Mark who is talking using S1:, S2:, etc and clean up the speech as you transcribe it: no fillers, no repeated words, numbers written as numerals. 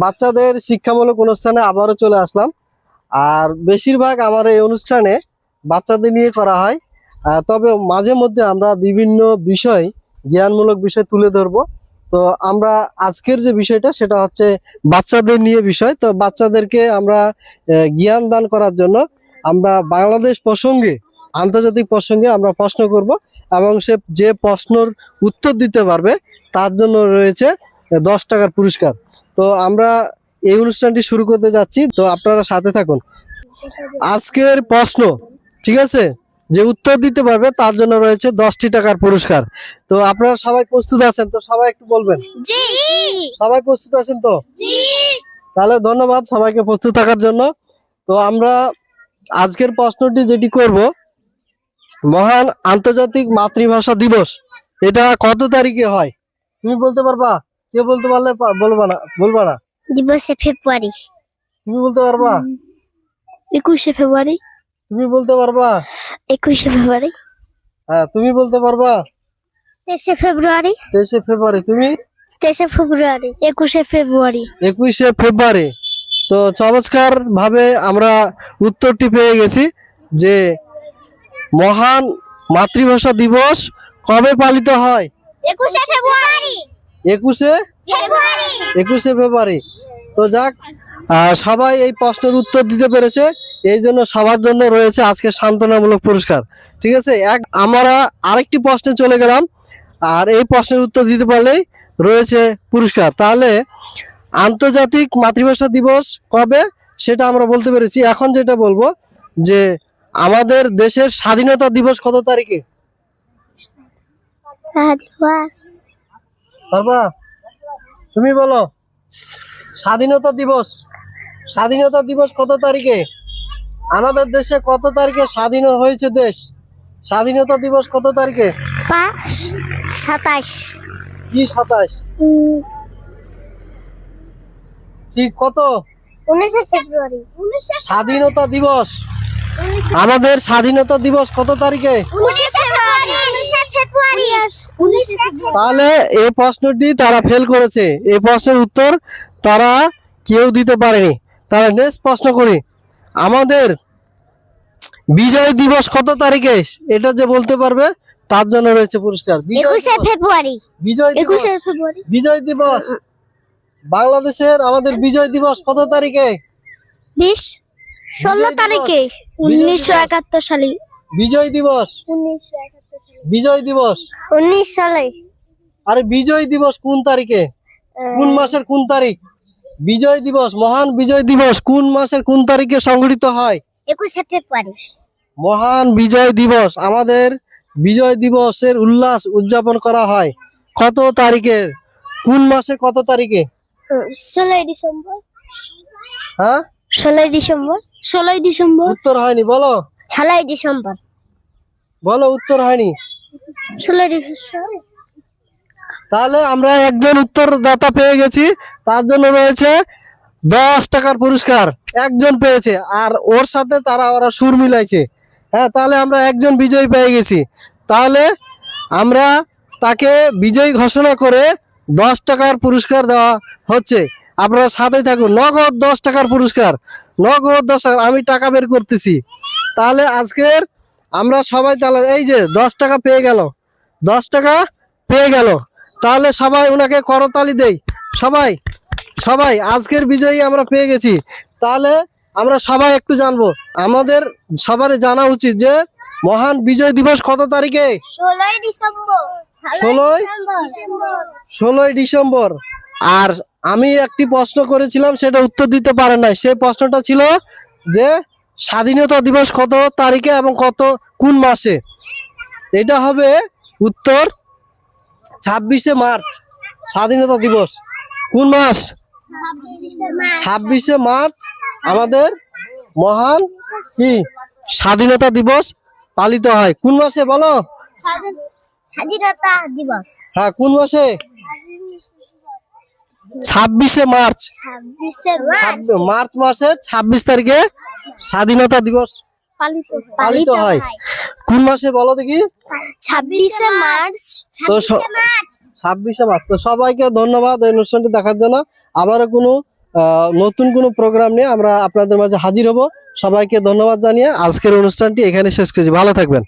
S1: বাচ্চাদের শিক্ষামূলক অনুষ্ঠানে আবারও চলে আসলাম। আর বেশিরভাগ আমার এই অনুষ্ঠানে বাচ্চাদের নিয়ে করা হয়, তবে মাঝে মধ্যে আমরা বিভিন্ন বিষয়, জ্ঞানমূলক বিষয় তুলে ধরবো। তো আমরা আজকের যে বিষয়টা সেটা হচ্ছে বাচ্চাদের নিয়ে বিষয়। তো বাচ্চাদেরকে আমরা জ্ঞান দান করার জন্য আমরা বাংলাদেশ প্রসঙ্গে, আন্তর্জাতিক প্রসঙ্গে আমরা প্রশ্ন করব, এবং সে যে প্রশ্নের উত্তর দিতে পারবে তার জন্য রয়েছে 10 টাকার পুরস্কার। তো আমরা এই অনুষ্ঠানটি শুরু করতে যাচ্ছি, তো আপনারা সাথে থাকুন। আজকের প্রশ্ন, ঠিক আছে, যে উত্তর দিতে পারবে তার জন্য রয়েছে 10টি টাকার পুরস্কার। তো আপনারা সবাই প্রস্তুত আছেন তো? সবাই একটু বলবেন
S2: জি।
S1: সবাই প্রস্তুত আছেন তো?
S2: জি।
S1: তাহলে ধন্যবাদ সবাইকে প্রস্তুত থাকার জন্য। তো আমরা আজকের প্রশ্নটি যেটি করব, মহান আন্তর্জাতিক মাতৃভাষা দিবস এটা কত তারিখে হয়? তুমি বলতে পারবা? কেউ বলতে পারলে বলবা না।
S2: দিবসে ফেব্রুয়ারি।
S1: তুমি বলতে পারবা?
S2: 21শে ফেব্রুয়ারি।
S1: তুমি বলতে পারবা?
S2: 21শে ফেব্রুয়ারি।
S1: হ্যাঁ, তুমি বলতে পারবা?
S2: 23শে ফেব্রুয়ারি।
S1: 23শে ফেব্রুয়ারি। তুমি?
S2: 23শে ফেব্রুয়ারি। 21শে ফেব্রুয়ারি।
S1: 21শে ফেব্রুয়ারি। তো চমৎকার ভাবে আমরা উত্তরটি পেয়ে গেছি যে মহান মাতৃভাষা দিবস কবে পালিত হয়?
S2: 21শে ফেব্রুয়ারি।
S1: 21শে ফেব্রুয়ারি। তো যাক, সবাই এই প্রশ্নের উত্তর দিতে পেরেছে, এই জন্য সবার জন্য রয়েছে আজকে সান্ত্বনামূলক পুরস্কার। ঠিক আছে, আমরা আরেকটি প্রশ্নে চলে গেলাম, আর এই প্রশ্নের উত্তর দিতে পারলেই রয়েছে পুরস্কার। তাহলে আন্তর্জাতিক মাতৃভাষা দিবস কবে সেটা আমরা বলতে পেরেছি। এখন যেটা বলবো যে আমাদের দেশের স্বাধীনতা দিবস কত তারিখে? পারবা? তুমি বলো। স্বাধীনতা দিবস কত তারিখে? আমাদের দেশে কত তারিখে স্বাধীন হয়েছে দেশ? স্বাধীনতা দিবস কত তারিখে?
S2: 27।
S1: কি 27? কত?
S2: 19শে ফেব্রুয়ারি।
S1: স্বাধীনতা দিবস, আমাদের স্বাধীনতা দিবস কত তারিখে?
S2: 19শে ফেব্রুয়ারি।
S1: তাহলে এই প্রশ্নটি তারা ফেল করেছে, এই প্রশ্নের উত্তর তারা কেউ দিতে পারেনি। তাহলে নেক্সট প্রশ্ন করি, আমাদের বিজয় দিবস কত তারিখে? এটা যে বলতে পারবে তার জন্য রয়েছে পুরস্কার।
S2: 21শে ফেব্রুয়ারি।
S1: বিজয় দিবস।
S2: 21শে ফেব্রুয়ারি।
S1: বিজয় দিবস, বাংলাদেশের আমাদের বিজয় দিবস কত তারিখে?
S2: 16 তারিখে। 1971 সালে।
S1: বিজয় দিবস,
S2: 1971 সালে।
S1: বিজয় দিবস
S2: 19 সালে।
S1: আরে বিজয় দিবস কোন তারিখে? কোন মাসের কোন তারিখ? বিজয় দিবস, মহান বিজয় দিবস কোন মাসের কোন তারিখে সংগঠিত হয়?
S2: 21শে ফেব্রুয়ারি।
S1: মহান বিজয় দিবস, আমাদের বিজয় দিবসের উল্লাস উদযাপন করা হয় কত তারিখে? কোন মাসের কত তারিখে?
S2: 16 ডিসেম্বর।
S1: হ্যাঁ,
S2: 16 ডিসেম্বর। 16 ডিসেম্বর।
S1: উত্তর হয়নি, বলো
S2: 16 ডিসেম্বর।
S1: বলো, উত্তর হয়নি।
S2: 16 ডিসেম্বর।
S1: তাহলে আমরা একজন উত্তরদাতা পেয়ে গেছি, তার জন্য রয়েছে 10 টাকার পুরস্কার। একজন পেয়েছে, আর ওর সাথে ওরা সুর মিলাইছে। হ্যাঁ, তাহলে আমরা একজন বিজয়ী পেয়ে গেছি। তাহলে আমরা তাকে বিজয়ী ঘোষণা করে 10 টাকার পুরস্কার দেওয়া হচ্ছে। আপনারা সাথে থাকুন। নগদ 10 টাকার পুরস্কার, নগদ 10 টাকা। আমি টাকা বের করতেছি। তাহলে আজকের আমরা সবাই, তাহলে এই যে 10 টাকা পেয়ে গেল, 10 টাকা পেয়ে গেল। তাহলে সবাই ওনাকে করতালি দেই। সবাই সবাই আজকের বিজয়ী আমরা পেয়ে গেছি। তাহলে আমরা সবাই একটু জানবো, আমাদের সবারই জানা উচিত যে মহান বিজয় দিবস কত তারিখে?
S2: 16 ডিসেম্বর।
S1: 16ই ডিসেম্বর। আর আমি একটি প্রশ্ন করেছিলাম, সেটা উত্তর দিতে পারে নাই। সেই প্রশ্নটা ছিল যে স্বাধীনতা দিবস কত তারিখে এবং কোন মাসে? এটা হবে উত্তর 26শে মার্চ। স্বাধীনতা দিবস কোন মাস? 26শে মার্চ আমাদের মহান কি স্বাধীনতা দিবস পালিত হয়। কোন মাসে বলো?
S2: স্বাধীনতা দিবস।
S1: হ্যাঁ, কোন মাসে? 26শে মার্চ।
S2: 26শে
S1: মার্চ মাসে 26 তারিখে স্বাধীনতা দিবস পালিত হয়। কোন মাসে বলো দেখি?
S2: 26শে মার্চ।
S1: তো 26শে মার্চ। তো সবাইকে ধন্যবাদ এই অনুষ্ঠানটি দেখার জন্য। আবারও কোনো নতুন কোনো প্রোগ্রাম নিয়ে আমরা আপনাদের মাঝে হাজির হব। সবাইকে ধন্যবাদ জানিয়ে আজকের অনুষ্ঠানটি এখানে শেষ করছি। ভালো থাকবেন।